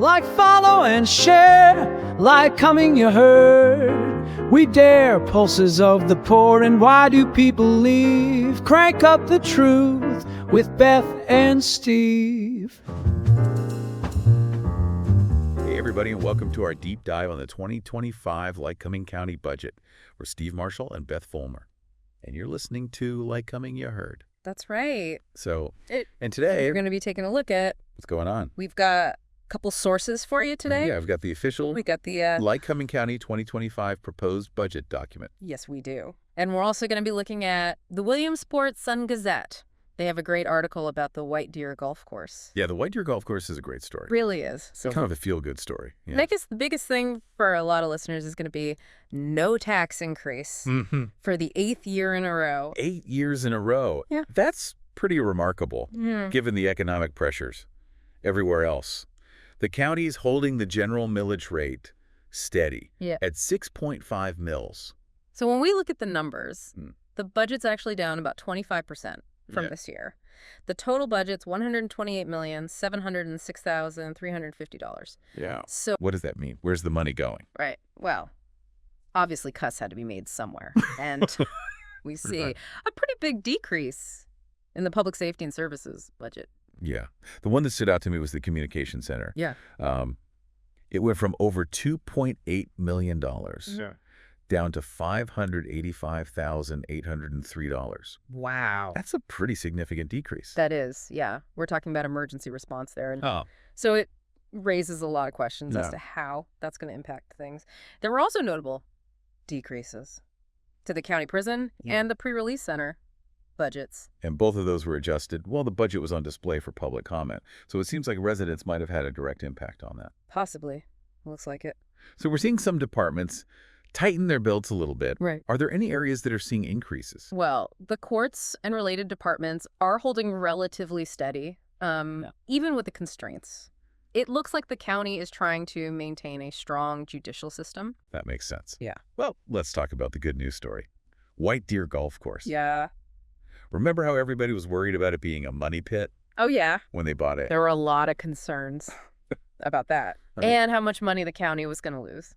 Like, follow, and share. Lycoming you heard. We dare pulses of the poor, and why do people leave? Crank up the truth with Beth and Steve. Hey everybody, and welcome to our deep dive on the 2025 Lycoming County budget. We're Steve Marshall and Beth Fulmer, and you're listening to Lycoming You Heard. That's right. And today we're going to be taking a look at what's going on. We've got a couple sources for you today. Yeah, I've got the official Lycoming County 2025 proposed budget document. Yes, we do. And we're also going to be looking at the Williamsport Sun-Gazette. They have a great article about the White Deer Golf Course. Yeah, the White Deer Golf Course is a great story. Really is. So kind of a feel-good story. Yeah. And I guess the biggest thing for a lot of listeners is going to be no tax increase for the 8th year in a row. 8 years in a row. Yeah. That's pretty remarkable, given the economic pressures everywhere else. The county's holding the general millage rate steady at 6.5 mils. So when we look at the numbers, the budget's actually down about 25%. From this year. The total budget's $128,706,350. Yeah. So what does that mean? Where's the money going? Right. Well, obviously cuts had to be made somewhere. And we see a pretty big decrease in the public safety and services budget. Yeah. The one that stood out to me was the communication center. Yeah. It went from over $2.8 million down to $585,803. Wow. That's a pretty significant decrease. That is, yeah. We're talking about emergency response there. And so it raises a lot of questions as to how that's going to impact things. There were also notable decreases to the county prison and the pre-release center budgets. And both of those were adjusted. Well, the budget was on display for public comment. So it seems like residents might have had a direct impact on that. Possibly. Looks like it. So we're seeing some departments tighten their belts a little bit. Right. Are there any areas that are seeing increases? Well, the courts and related departments are holding relatively steady, even with the constraints. It looks like the county is trying to maintain a strong judicial system. That makes sense. Yeah. Well, let's talk about the good news story. White Deer Golf Course. Yeah. Remember how everybody was worried about it being a money pit? Oh, yeah. When they bought it. There were a lot of concerns about that and how much money the county was going to lose.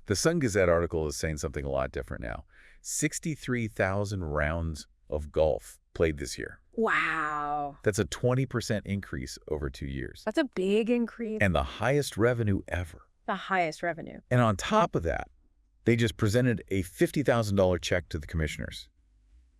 The Sun-Gazette article is saying something a lot different now. 63,000 rounds of golf played this year. Wow. That's a 20% increase over 2 years. That's a big increase. And the highest revenue ever. The highest revenue. And on top of that, they just presented a $50,000 check to the commissioners,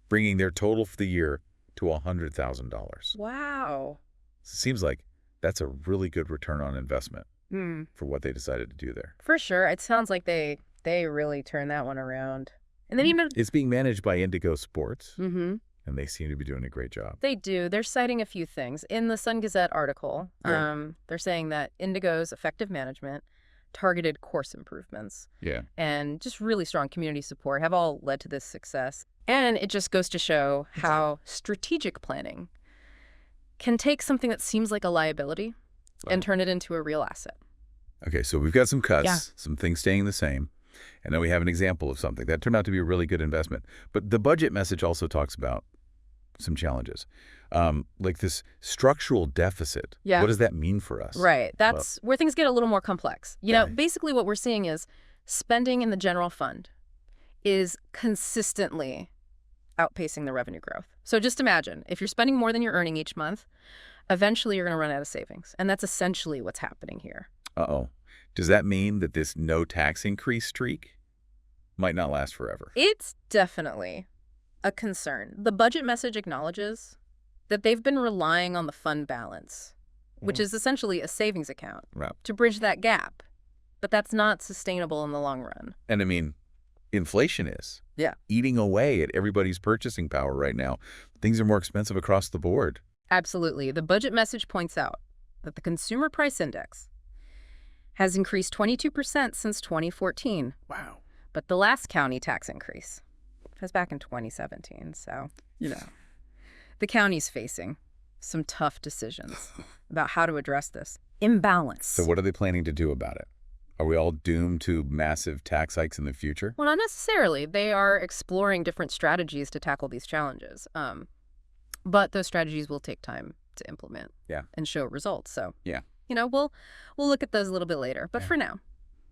bringing their total for the year to $100,000. Wow. It seems like that's a really good return on investment. For what they decided to do there. For sure. It sounds like they really turned that one around. And then even it's being managed by Indigo Sports, and they seem to be doing a great job. They do. They're citing a few things. In the Sun-Gazette article, they're saying that Indigo's effective management, targeted course improvements, and just really strong community support have all led to this success. And it just goes to show how strategic planning can take something that seems like a liability and turn it into a real asset. Okay, so we've got some cuts, some things staying the same, and then we have an example of something that turned out to be a really good investment. But the budget message also talks about some challenges, like this structural deficit. Yeah. What does that mean for us? Right. That's where things get a little more complex. You know, basically what we're seeing is spending in the general fund is consistently outpacing the revenue growth. So just imagine, if you're spending more than you're earning each month, eventually you're going to run out of savings. And that's essentially what's happening here. Uh-oh. Does that mean that this no tax increase streak might not last forever? It's definitely a concern. The budget message acknowledges that they've been relying on the fund balance, which is essentially a savings account, to bridge that gap. But that's not sustainable in the long run. And I mean, inflation is eating away at everybody's purchasing power right now. Things are more expensive across the board. Absolutely. The budget message points out that the Consumer Price Index has increased 22% since 2014. Wow. But the last county tax increase was back in 2017. So, the county's facing some tough decisions about how to address this imbalance. So what are they planning to do about it? Are we all doomed to massive tax hikes in the future? Well, not necessarily. They are exploring different strategies to tackle these challenges. But those strategies will take time to implement and show results. So We'll look at those a little bit later. But for now,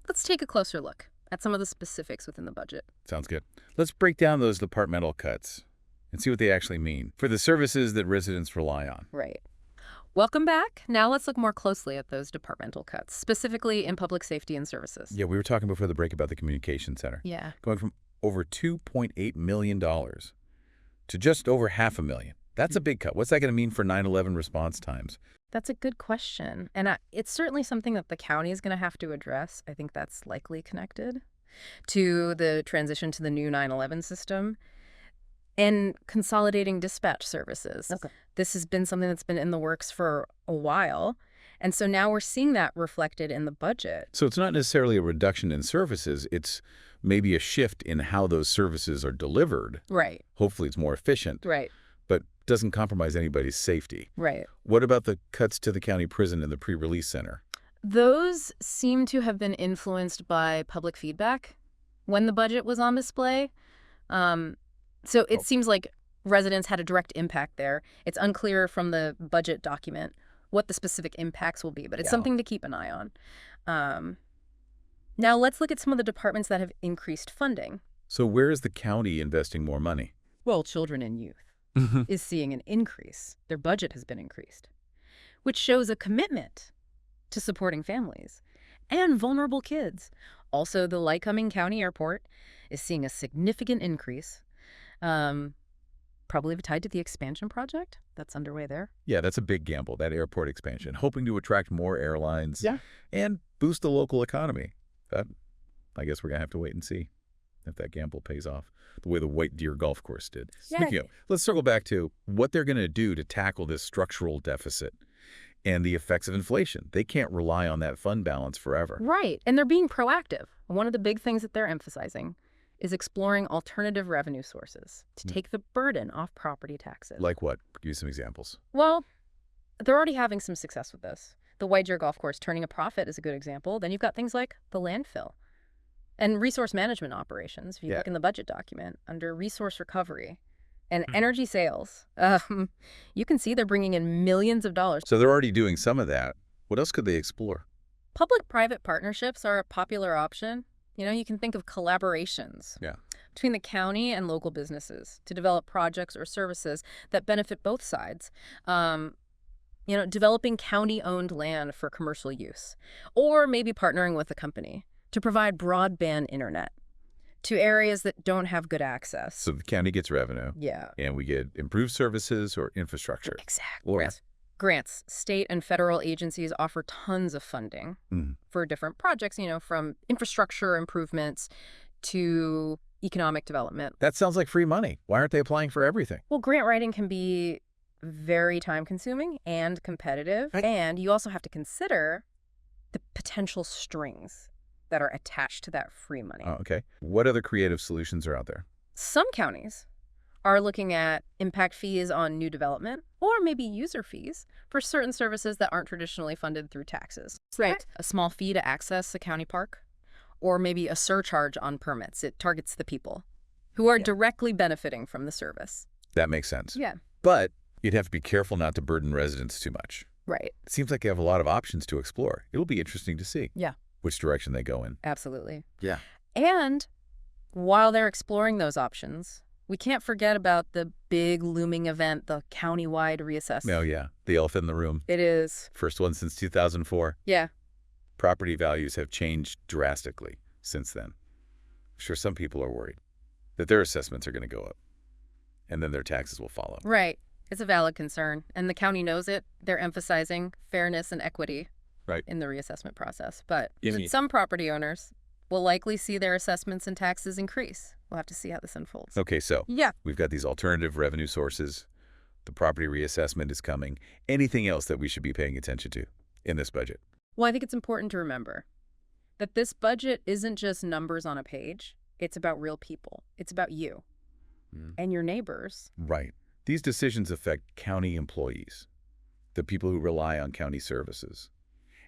let's take a closer look at some of the specifics within the budget. Sounds good. Let's break down those departmental cuts and see what they actually mean for the services that residents rely on. Right. Welcome back. Now let's look more closely at those departmental cuts, specifically in public safety and services. Yeah, we were talking before the break about the communication center. Yeah. Going from over $2.8 million to just over $500,000. That's a big cut. What's that going to mean for 9/11 response times? That's a good question. And it's certainly something that the county is going to have to address. I think that's likely connected to the transition to the new 9/11 system and consolidating dispatch services. Okay. This has been something that's been in the works for a while. And so now we're seeing that reflected in the budget. So it's not necessarily a reduction in services. It's maybe a shift in how those services are delivered. Right. Hopefully it's more efficient. Right. But doesn't compromise anybody's safety. Right. What about the cuts to the county prison and the pre-release center? Those seem to have been influenced by public feedback when the budget was on display. So it seems like residents had a direct impact there. It's unclear from the budget document what the specific impacts will be, but it's something to keep an eye on. Now let's look at some of the departments that have increased funding. So where is the county investing more money? Well, children and youth is seeing an increase. Their budget has been increased, which shows a commitment to supporting families and vulnerable kids. Also, the Lycoming County Airport is seeing a significant increase, probably tied to the expansion project that's underway there. Yeah, that's a big gamble, that airport expansion, hoping to attract more airlines and boost the local economy. But I guess we're going to have to wait and see if that gamble pays off the way the White Deer Golf Course did. Speaking of, let's circle back to what they're going to do to tackle this structural deficit and the effects of inflation. They can't rely on that fund balance forever. Right. And they're being proactive. One of the big things that they're emphasizing is exploring alternative revenue sources to take the burden off property taxes. Like what? Give me some examples. Well, they're already having some success with this. The White Deer Golf Course turning a profit is a good example. Then you've got things like the landfill and resource management operations. If you look in the budget document under resource recovery and energy sales, you can see they're bringing in millions of dollars. So they're already doing some of that. What else could they explore? Public-private partnerships are a popular option. You can think of collaborations between the county and local businesses to develop projects or services that benefit both sides. Developing county-owned land for commercial use, or maybe partnering with a company to provide broadband internet to areas that don't have good access. So the county gets revenue. Yeah. And we get improved services or infrastructure. Exactly. Or Grants. State and federal agencies offer tons of funding for different projects, from infrastructure improvements to economic development. That sounds like free money. Why aren't they applying for everything? Well, grant writing can be very time-consuming and competitive. Right. And you also have to consider the potential strings that are attached to that free money. Oh, okay. What other creative solutions are out there? Some counties are looking at impact fees on new development or maybe user fees for certain services that aren't traditionally funded through taxes. Right. A small fee to access a county park, or maybe a surcharge on permits. It targets the people who are directly benefiting from the service. That makes sense. Yeah. But you'd have to be careful not to burden residents too much. Right. It seems like you have a lot of options to explore. It'll be interesting to see which direction they go in. Absolutely. Yeah. And while they're exploring those options, we can't forget about the big looming event, the countywide reassessment. Oh, yeah. The elephant in the room. It is. First one since 2004. Yeah. Property values have changed drastically since then. I'm sure some people are worried that their assessments are going to go up and then their taxes will follow. Right. It's a valid concern, and the county knows it. They're emphasizing fairness and equity in the reassessment process. But some property owners will likely see their assessments and taxes increase. We'll have to see how this unfolds. Okay, so we've got these alternative revenue sources. The property reassessment is coming. Anything else that we should be paying attention to in this budget? Well, I think it's important to remember that this budget isn't just numbers on a page. It's about real people. It's about you and your neighbors. Right. These decisions affect county employees, the people who rely on county services,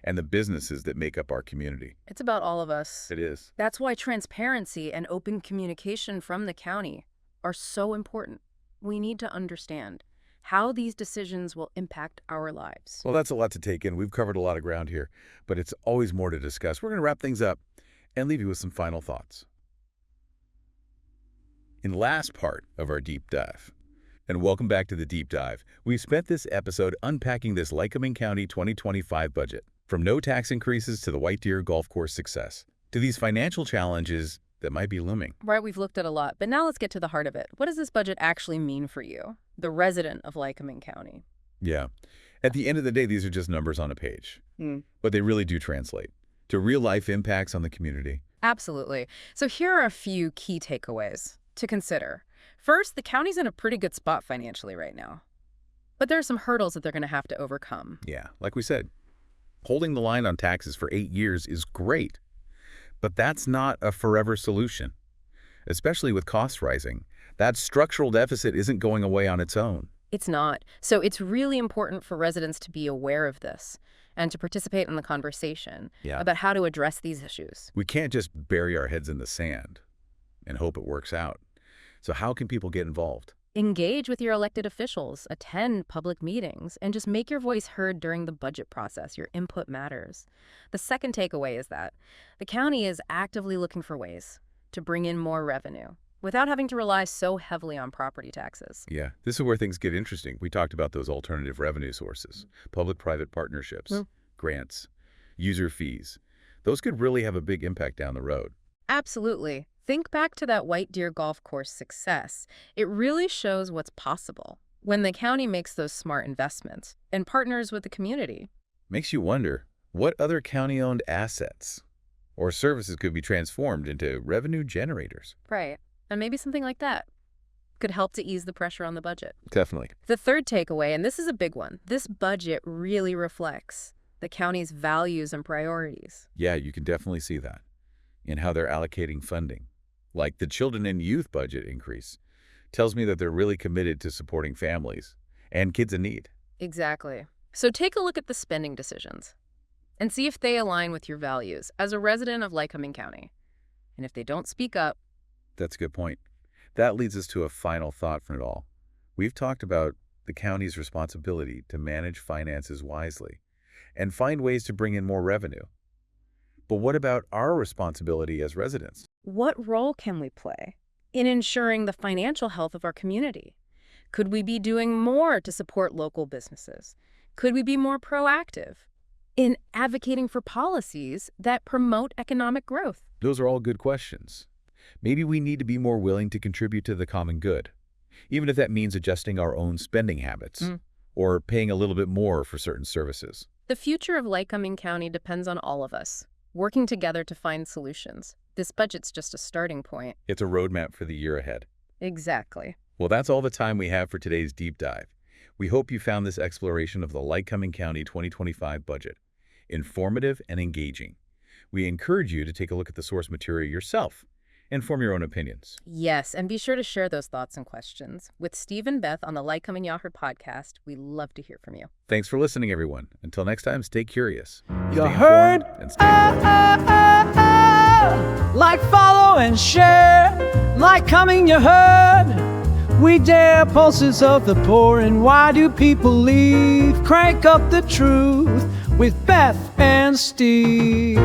and the businesses that make up our community. It's about all of us. It is. That's why transparency and open communication from the county are so important. We need to understand how these decisions will impact our lives. Well, that's a lot to take in. We've covered a lot of ground here, but it's always more to discuss. We're going to wrap things up and leave you with some final thoughts. In the last part of our deep dive, and welcome back to the deep dive, we've spent this episode unpacking this Lycoming County 2025 budget. From no tax increases to the White Deer Golf Course success, to these financial challenges that might be looming. Right, we've looked at a lot, but now let's get to the heart of it. What does this budget actually mean for you, the resident of Lycoming County? Yeah. At the end of the day, these are just numbers on a page, but they really do translate to real-life impacts on the community. Absolutely. So here are a few key takeaways to consider. First, the county's in a pretty good spot financially right now, but there are some hurdles that they're going to have to overcome. Yeah, like we said, holding the line on taxes for 8 years is great, but that's not a forever solution. Especially with costs rising, that structural deficit isn't going away on its own. It's not. So it's really important for residents to be aware of this and to participate in the conversation about how to address these issues. We can't just bury our heads in the sand and hope it works out. So how can people get involved? Engage with your elected officials, attend public meetings, and just make your voice heard during the budget process. Your input matters. The second takeaway is that the county is actively looking for ways to bring in more revenue without having to rely so heavily on property taxes. Yeah, this is where things get interesting. We talked about those alternative revenue sources, public-private partnerships, grants, user fees. Those could really have a big impact down the road. Absolutely. Think back to that White Deer Golf Course success. It really shows what's possible when the county makes those smart investments and partners with the community. Makes you wonder, what other county-owned assets or services could be transformed into revenue generators? Right. And maybe something like that could help to ease the pressure on the budget. Definitely. The third takeaway, and this is a big one, this budget really reflects the county's values and priorities. Yeah, you can definitely see that in how they're allocating funding. Like the children and youth budget increase tells me that they're really committed to supporting families and kids in need. Exactly. So take a look at the spending decisions and see if they align with your values as a resident of Lycoming County. And if they don't speak up. That's a good point. That leads us to a final thought from it all. We've talked about the county's responsibility to manage finances wisely and find ways to bring in more revenue. But what about our responsibility as residents? What role can we play in ensuring the financial health of our community? Could we be doing more to support local businesses? Could we be more proactive in advocating for policies that promote economic growth? Those are all good questions. Maybe we need to be more willing to contribute to the common good, even if that means adjusting our own spending habits or paying a little bit more for certain services. The future of Lycoming County depends on all of us, working together to find solutions. This budget's just a starting point. It's a roadmap for the year ahead. Exactly. Well, that's all the time we have for today's deep dive. We hope you found this exploration of the Lycoming County 2025 budget informative and engaging. We encourage you to take a look at the source material yourself and form your own opinions. Yes, and be sure to share those thoughts and questions. With Steve and Beth on the Lycoming Yahoo podcast, we love to hear from you. Thanks for listening, everyone. Until next time, stay curious. You heard? And stay Like, follow, and share. Lycoming, you heard? We dare pulses of the poor, and why do people leave? Crank up the truth with Beth and Steve.